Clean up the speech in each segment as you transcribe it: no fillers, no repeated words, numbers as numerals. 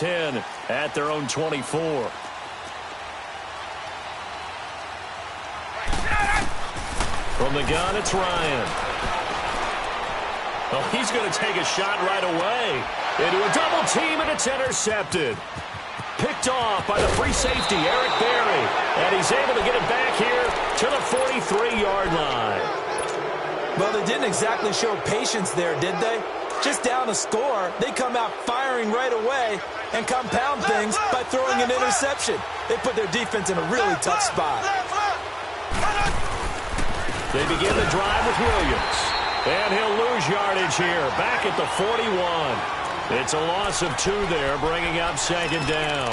10 at their own 24. From the gun, it's Ryan. Oh, he's going to take a shot right away. Into a double team, and it's intercepted. Picked off by the free safety, Eric Berry. And he's able to get it back here to the 43-yard line. Well, they didn't exactly show patience there, did they? Just down a score, they come out firing right away and compound things by throwing an interception. They put their defense in a really tough spot. They begin the drive with Williams. And he'll lose yardage here, back at the 41. It's a loss of 2 there, bringing up second down.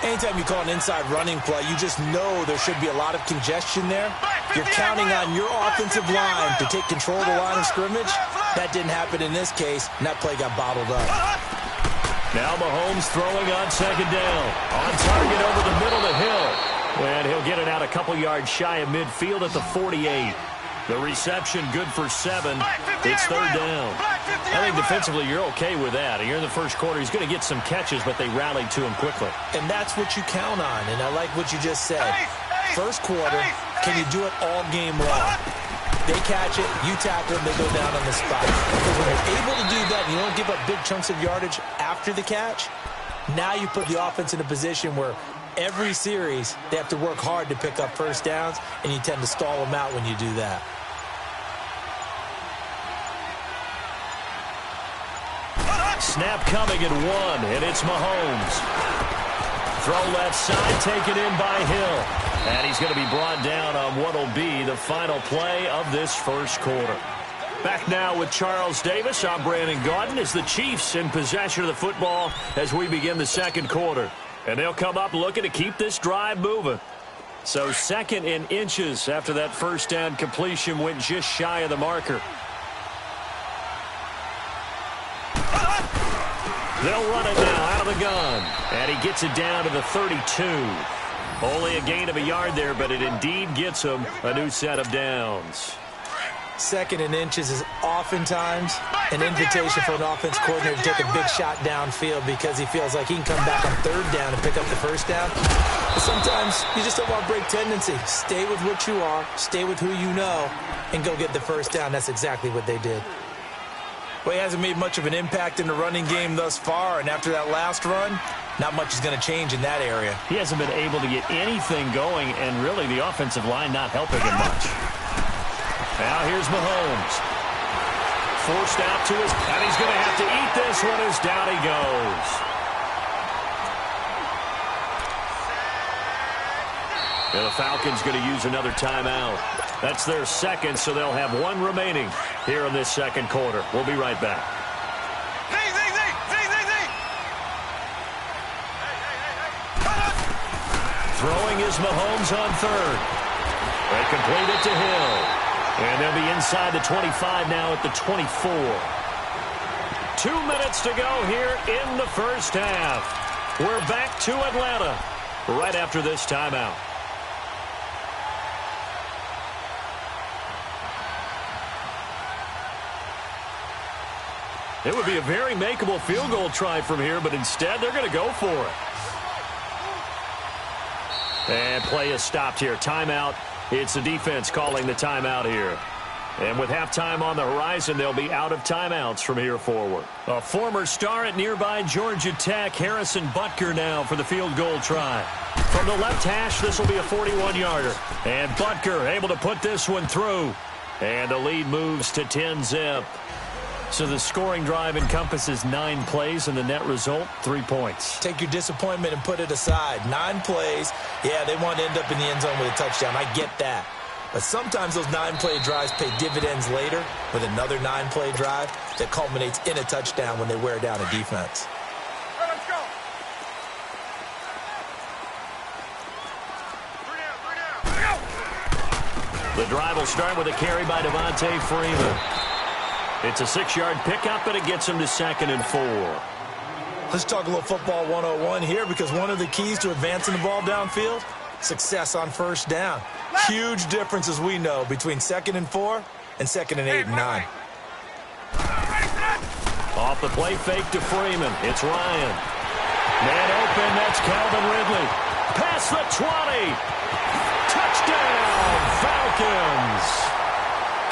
Anytime you call an inside running play, you just know there should be a lot of congestion there. You're counting on your offensive line to take control of the line of scrimmage. That didn't happen in this case, and that play got bottled up. Now Mahomes throwing on second down. On target over the middle to Hill. And he'll get it out a couple yards shy of midfield at the 48. The reception good for 7. It's third down. I think defensively you're okay with that. You're in the first quarter. He's going to get some catches, but they rallied to him quickly. And that's what you count on, and I like what you just said. First quarter, can you do it all game long? They catch it, you tackle them, they go down on the spot. Because when you're able to do that and you don't give up big chunks of yardage after the catch, now you put the offense in a position where every series they have to work hard to pick up first downs, and you tend to stall them out when you do that. Snap coming at 1, and it's Mahomes. Throw left side, taken in by Hill. And he's going to be brought down on what will be the final play of this first quarter. Back now with Charles Davis. I'm Brandon Gaudin as the Chiefs in possession of the football as we begin the second quarter. And they'll come up looking to keep this drive moving. So second in inches after that first down completion went just shy of the marker. They'll run it now out of the gun. And he gets it down to the 32. Only a gain of a yard there, but it indeed gets him a new set of downs. Second in inches is oftentimes an invitation for an offense coordinator to take a big shot downfield because he feels like he can come back on third down and pick up the first down. But sometimes you just don't want break tendency. Stay with what you are, stay with who you know, and go get the first down. That's exactly what they did. Well, he hasn't made much of an impact in the running game thus far, and after that last run, not much is going to change in that area. He hasn't been able to get anything going, and really the offensive line not helping him much. Now here's Mahomes. Forced out to his, and he's going to have to eat this one as down he goes. And the Falcons going to use another timeout. That's their second, so they'll have 1 remaining here in this second quarter. We'll be right back. Throwing is Mahomes on third. They complete it to Hill. And they'll be inside the 25 now at the 24. 2 minutes to go here in the first half. We're back to Atlanta right after this timeout. It would be a very makeable field goal try from here, but instead they're going to go for it. And play is stopped here. Timeout. It's the defense calling the timeout here. And with halftime on the horizon, they'll be out of timeouts from here forward. A former star at nearby Georgia Tech, Harrison Butker now for the field goal try. From the left hash, this will be a 41-yarder. And Butker able to put this one through. And the lead moves to 10-zip. So the scoring drive encompasses 9 plays, and the net result, 3 points. Take your disappointment and put it aside. 9 plays. Yeah, they want to end up in the end zone with a touchdown. I get that. But sometimes those 9-play drives pay dividends later with another 9-play drive that culminates in a touchdown when they wear down a defense. Let's go. The drive will start with a carry by Devontae Freeman. It's a 6-yard pickup, and it gets him to 2nd and 4. Let's talk a little football 101 here, because one of the keys to advancing the ball downfield, success on first down. Huge difference, as we know, between 2nd and 4 and 2nd and 8 and 9. Off the play fake to Freeman. It's Ryan. Man open, that's Calvin Ridley. Past the 20. Touchdown, Falcons.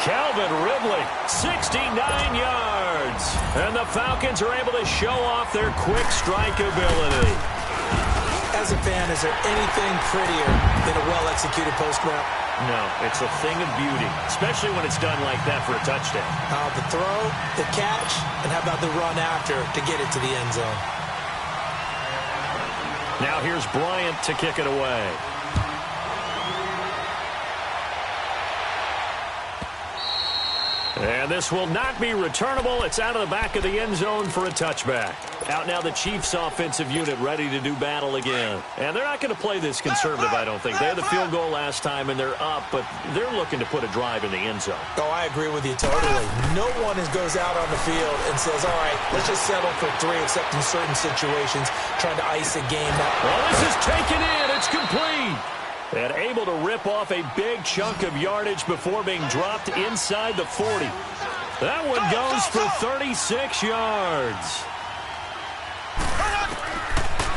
Calvin Ridley, 69 yards. And the Falcons are able to show off their quick strike ability. As a fan, is there anything prettier than a well-executed post route? No, it's a thing of beauty, especially when it's done like that for a touchdown. The throw, the catch, and how about the run after to get it to the end zone? Now here's Bryant to kick it away. And this will not be returnable. It's out of the back of the end zone for a touchback. Out now the Chiefs offensive unit ready to do battle again. And they're not going to play this conservative, I don't think. They had the field goal last time, and they're up, but they're looking to put a drive in the end zone. Oh, I agree with you totally. No one goes out on the field and says, all right, let's just settle for 3, except in certain situations, trying to ice a game out. Well, this is taken in. It's complete. And able to rip off a big chunk of yardage before being dropped inside the 40. That one goes for 36 yards.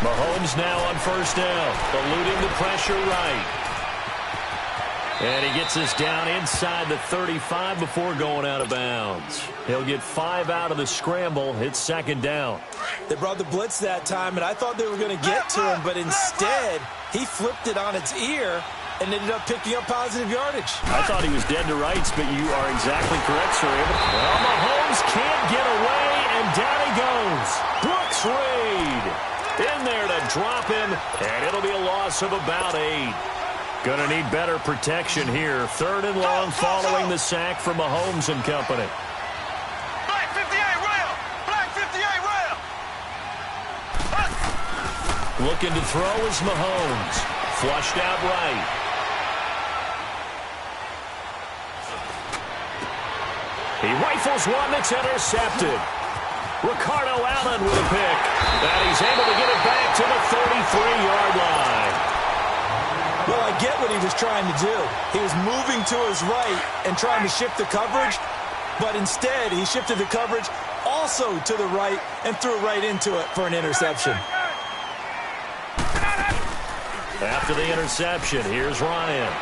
Mahomes now on first down, eluding the pressure right. And he gets us down inside the 35 before going out of bounds. He'll get 5 out of the scramble. It's second down. They brought the blitz that time, and I thought they were going to get to him, but instead he flipped it on its ear and ended up picking up positive yardage. I thought he was dead to rights, but you are exactly correct, sir. Well, Mahomes can't get away, and down he goes. Brooks Reed in there to drop him, and it'll be a loss of about 8. Going to need better protection here. 3rd and long following the sack from Mahomes and company. Black 58 rail! Black 58 rail! Looking to throw is Mahomes. Flushed out right. He rifles one that's intercepted. Ricardo Allen with a pick. And he's able to get it back to the 33-yard line. Well, I get what he was trying to do. He was moving to his right and trying to shift the coverage, but instead he shifted the coverage also to the right and threw right into it for an interception. After the interception, here's Ryan.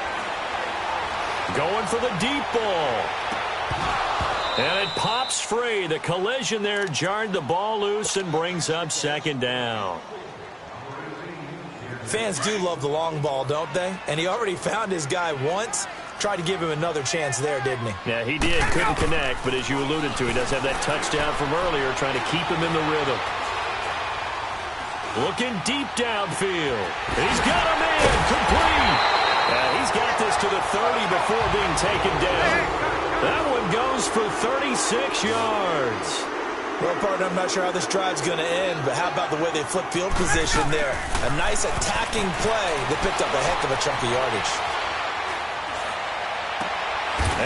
Going for the deep ball. And it pops free. The collision there jarred the ball loose and brings up second down. Fans do love the long ball, don't they? And he already found his guy once. Tried to give him another chance there, didn't he? Yeah, he did. Couldn't connect, but as you alluded to, he does have that touchdown from earlier, trying to keep him in the rhythm. Looking deep downfield. He's got him in. Complete. He's got this to the 30 before being taken down. That one goes for 36 yards. Well, partner, I'm not sure how this drive's going to end, but how about the way they flip field position there? A nice attacking play that picked up a heck of a chunk of yardage.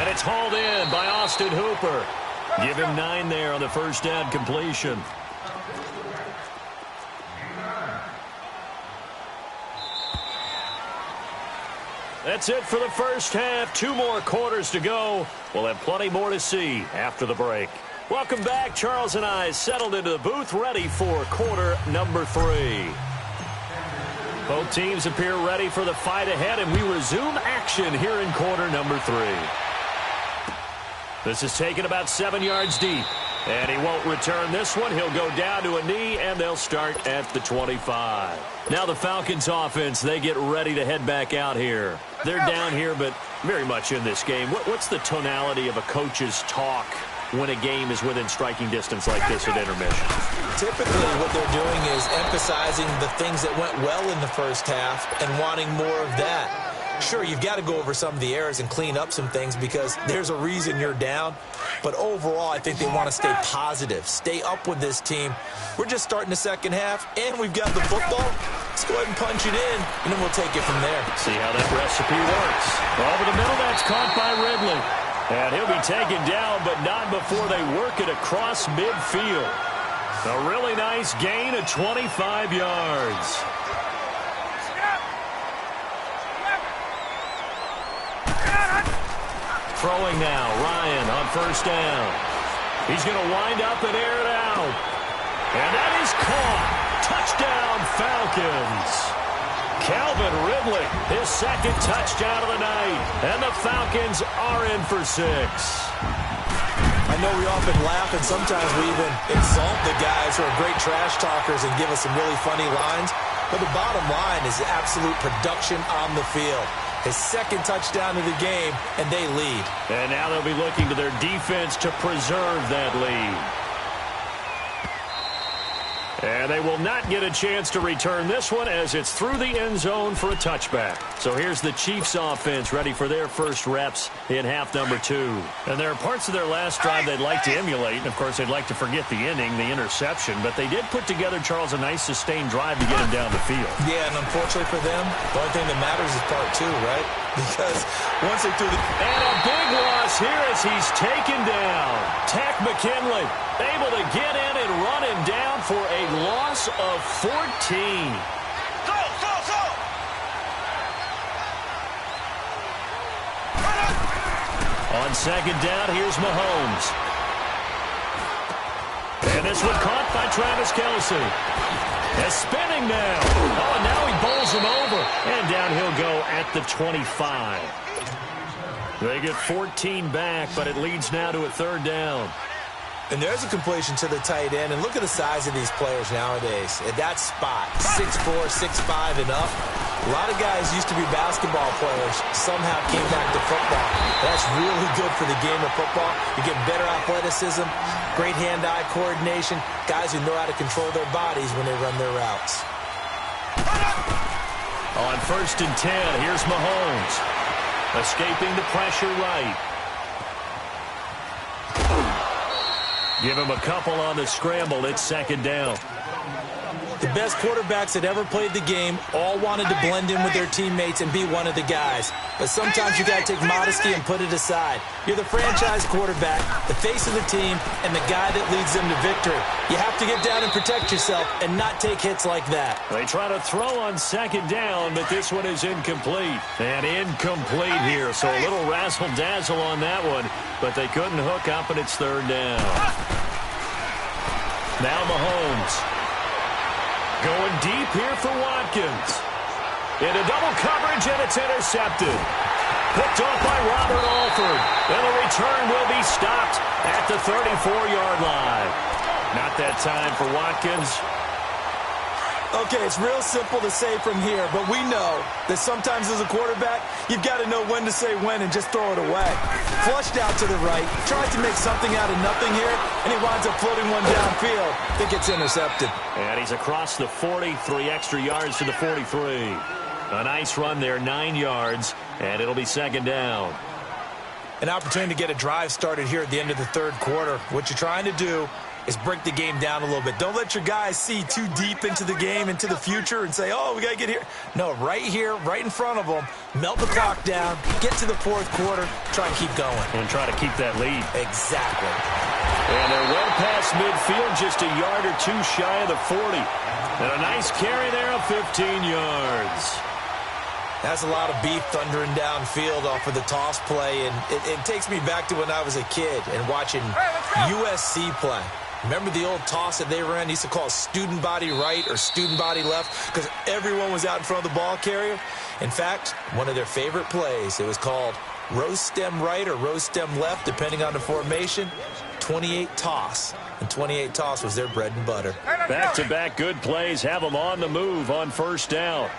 And it's hauled in by Austin Hooper. Give him 9 there on the first down completion. That's it for the first half. 2 more quarters to go. We'll have plenty more to see after the break. Welcome back. Charles and I settled into the booth, ready for quarter number 3. Both teams appear ready for the fight ahead, and we resume action here in quarter number 3. This is taken about 7 yards deep, and he won't return this one. He'll go down to a knee, and they'll start at the 25. Now the Falcons offense, they get ready to head back out here. They're down here, but very much in this game. What's the tonality of a coach's talk when a game is within striking distance like this at intermission? Typically what they're doing is emphasizing the things that went well in the first half and wanting more of that. Sure, you've got to go over some of the errors and clean up some things because there's a reason you're down. But overall, I think they want to stay positive, stay up with this team. We're just starting the second half, and we've got the football. Let's go ahead and punch it in, and then we'll take it from there. See how that recipe works. Over the middle, that's caught by Ridley. And he'll be taken down, but not before they work it across midfield. A really nice gain of 25 yards. Throwing now, Ryan on first down. He's going to wind up and air it out. And that is caught. Touchdown, Falcons. Calvin Ridley, his second touchdown of the night. And the Falcons are in for 6. I know we often laugh, and sometimes we even insult the guys who are great trash talkers and give us some really funny lines. But the bottom line is absolute production on the field. His second touchdown of the game, and they lead. And now they'll be looking to their defense to preserve that lead. And they will not get a chance to return this one as it's through the end zone for a touchback. So here's the Chiefs offense ready for their first reps in half number 2. And there are parts of their last drive they'd like to emulate. And, of course, they'd like to forget the ending, the interception. But they did put together, Charles, a nice sustained drive to get him down the field. Yeah, and unfortunately for them, the only thing that matters is part 2, right? Because once they threw the... And a big loss here as he's taken down. Tack McKinley able to get in and run him down for a loss of 14. On second down, here's Mahomes. And this one caught by Travis Kelce. They're spinning now. Oh, and now he bowls him over. And down he'll go at the 25. They get 14 back, but it leads now to a third down. And there's a completion to the tight end. And look at the size of these players nowadays. At that spot, 6'4", 6'5", and up. A lot of guys used to be basketball players, somehow came back to football. That's really good for the game of football. You get better athleticism, great hand-eye coordination, guys who know how to control their bodies when they run their routes. On 1st and 10, here's Mahomes. Escaping the pressure right. Give him a couple on the scramble. It's second down. The best quarterbacks that ever played the game all wanted to blend in with their teammates and be one of the guys. But sometimes you got to take modesty and put it aside. You're the franchise quarterback, the face of the team, and the guy that leads them to victory. You have to get down and protect yourself and not take hits like that. They try to throw on second down, but this one is incomplete. And incomplete here, so a little razzle-dazzle on that one. But they couldn't hook up, and it's third down. Now Mahomes. Going deep here for Watkins. Into double coverage, and it's intercepted. Picked off by Robert Alford. And the return will be stopped at the 34-yard line. Not that time for Watkins. Okay, it's real simple to say from here, but we know that sometimes as a quarterback, you've got to know when to say when and just throw it away. Flushed out to the right, tries to make something out of nothing here, and he winds up floating one downfield that gets intercepted. And he's across the 40, 3 extra yards to the 43. A nice run there, 9 yards, and it'll be second down. An opportunity to get a drive started here at the end of the third quarter. What you're trying to do is break the game down a little bit. Don't let your guys see too deep into the game, into the future, and say, oh, we got to get here. No, right here, right in front of them, melt the clock down, get to the fourth quarter, try and keep going. And try to keep that lead. Exactly. And they're well past midfield, just a yard or two shy of the 40. And a nice carry there of 15 yards. That's a lot of beef thundering downfield off of the toss play, and it takes me back to when I was a kid and watching USC play. Remember the old toss that they ran? They used to call it student body right or student body left because everyone was out in front of the ball carrier. In fact, one of their favorite plays, it was called rose stem right or rose stem left, depending on the formation, 28 toss. And 28 toss was their bread and butter. Back-to-back good plays have them on the move on first down.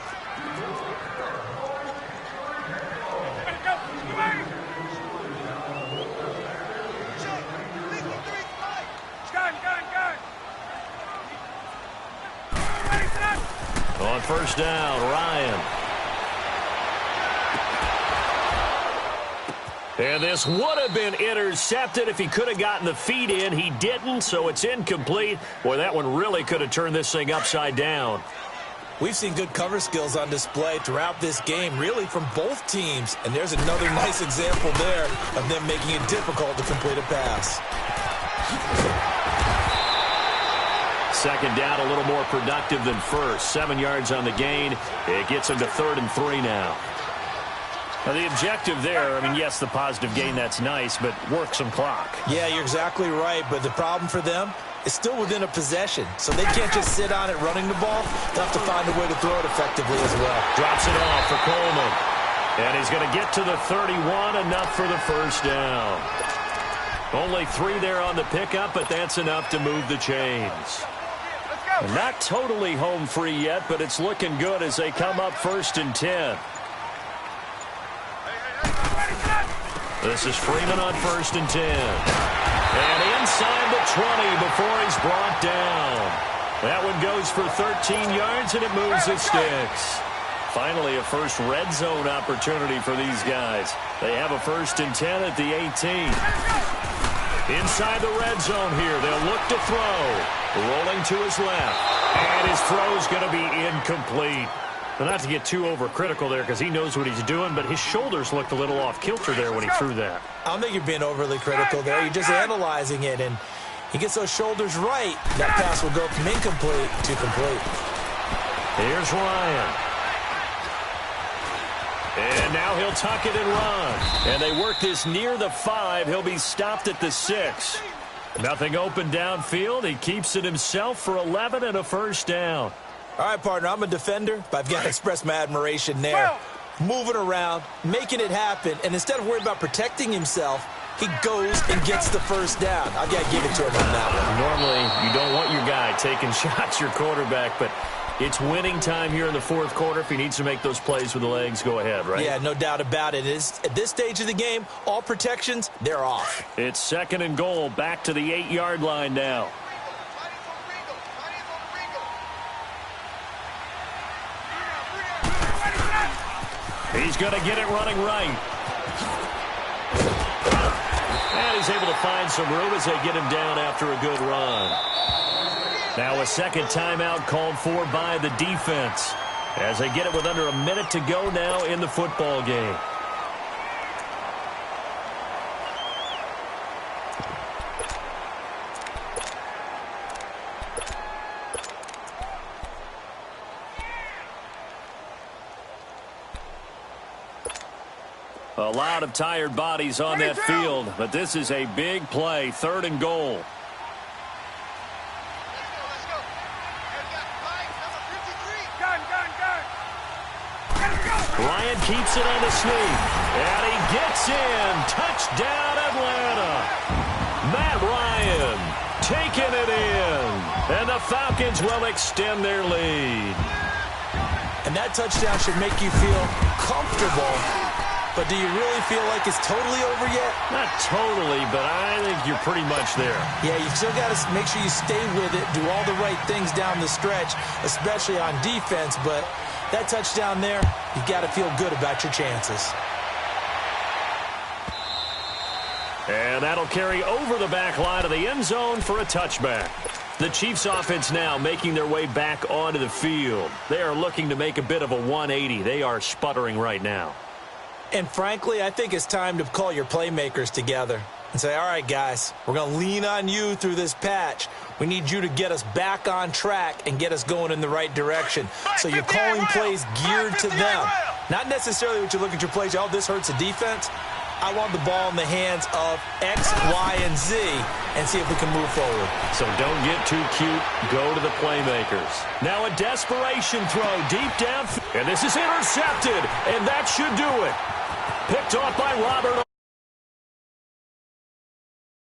On first down, Ryan. And this would have been intercepted if he could have gotten the feet in. He didn't, so it's incomplete. Boy, that one really could have turned this thing upside down. We've seen good cover skills on display throughout this game, really from both teams. And there's another nice example there of them making it difficult to complete a pass. Second down, a little more productive than first. 7 yards on the gain. It gets him to 3rd and 3 now. Now, the objective there, I mean, yes, the positive gain, that's nice, but work some clock. Yeah, you're exactly right. But the problem for them, is still within a possession, so they can't just sit on it running the ball. They'll have to find a way to throw it effectively as well. Drops it off for Coleman. And he's going to get to the 31, enough for the first down. Only 3 there on the pickup, but that's enough to move the chains. Not totally home free yet, but it's looking good as they come up 1st and 10. This is Freeman on 1st and 10. And inside the 20 before he's brought down. That one goes for 13 yards, and it moves the sticks. Finally, a first red zone opportunity for these guys. They have a 1st and 10 at the 18. Inside the red zone here, they'll look to throw. Rolling to his left. And his throw's going to be incomplete. Well, not to get too overcritical there because he knows what he's doing, but his shoulders looked a little off kilter there when he threw that. I don't think you're being overly critical there. You're just analyzing it, and he gets those shoulders right. That pass will go from incomplete to complete. Here's Ryan. And now he'll tuck it and run. And they work this near the 5. He'll be stopped at the 6. Nothing open downfield. He keeps it himself for 11 and a first down. All right, partner, I'm a defender, but I've got to express my admiration there. Moving around, making it happen, and instead of worrying about protecting himself, he goes and gets the first down. I've got to give it to him on that one. Normally, you don't want your guy taking shots, your quarterback, but it's winning time here in the 4th quarter. If he needs to make those plays with the legs, go ahead, right? Yeah, no doubt about it. At this stage of the game, all protections, they're off. It's 2nd and goal, back to the 8-yard line now. He's going to get it running right. And he's able to find some room as they get him down after a good run. Now a second timeout called for by the defense as they get it with under a minute to go now in the football game. A lot of tired bodies on that field, but this is a big play, 3rd and goal. Ryan keeps it on the sneak, and he gets in. Touchdown, Atlanta. Matt Ryan taking it in, and the Falcons will extend their lead. And that touchdown should make you feel comfortable. But do you really feel like it's totally over yet? Not totally, but I think you're pretty much there. Yeah, you still got to make sure you stay with it, do all the right things down the stretch, especially on defense. But that touchdown there, you got to feel good about your chances. And that'll carry over the back line of the end zone for a touchback. The Chiefs offense now making their way back onto the field. They are looking to make a bit of a 180. They are sputtering right now. And frankly, I think it's time to call your playmakers together and say, all right, guys, we're going to lean on you through this patch. We need you to get us back on track and get us going in the right direction. So you're calling plays geared to them. Not necessarily what you look at your plays, oh, this hurts the defense. I want the ball in the hands of X, Y, and Z and see if we can move forward. So don't get too cute. Go to the playmakers. Now a desperation throw deep down. And this is intercepted. And that should do it. Picked off by Robert.